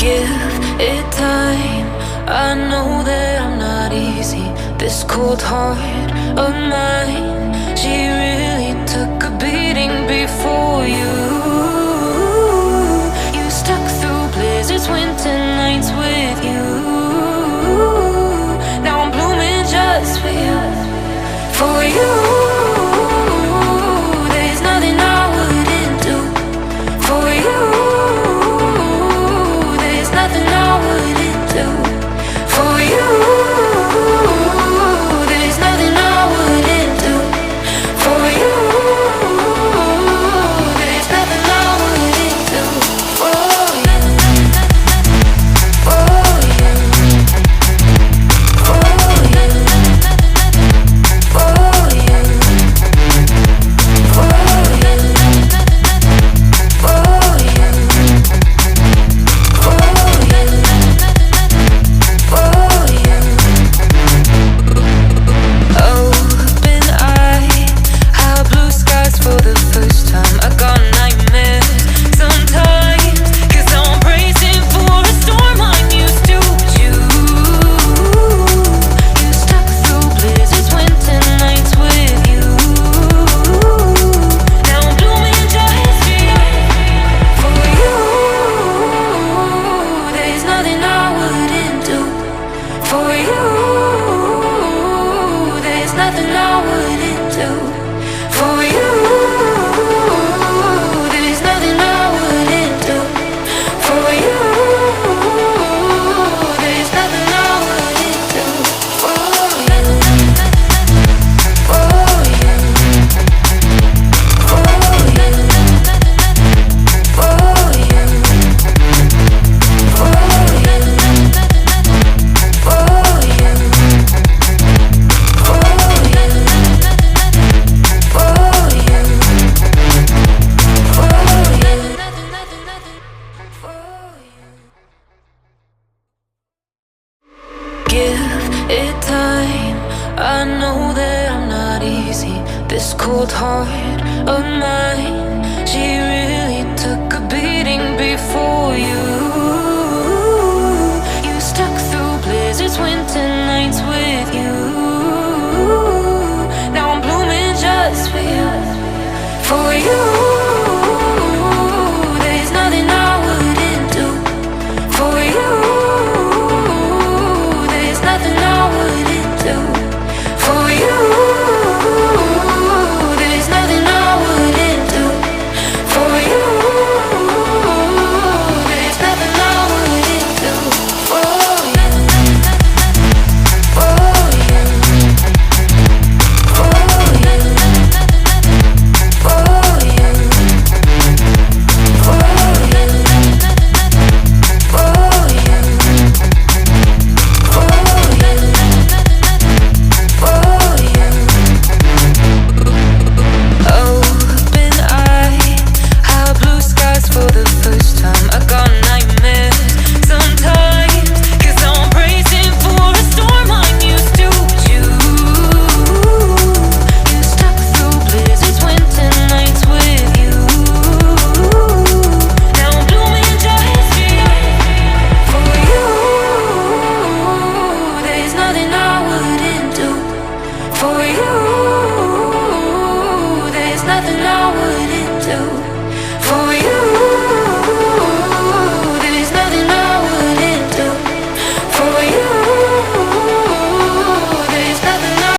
Give it time. I know that I'm not easy. This cold heart of mine, she really took a beating before you. You stuck through blizzards, winter nights with you. Now I'm blooming just for you, for you. There's nothing I wouldn't do for you. There's nothing I wouldn't do for you. There's nothing I wouldn't do for you. There's nothing I wouldn't do for you. For you. For you. For you. For you. I know that I'm not easy. This cold heart of mine, she really took a beating before you. You stuck through blizzards, winter nights with you. Now I'm blooming just for you, for you.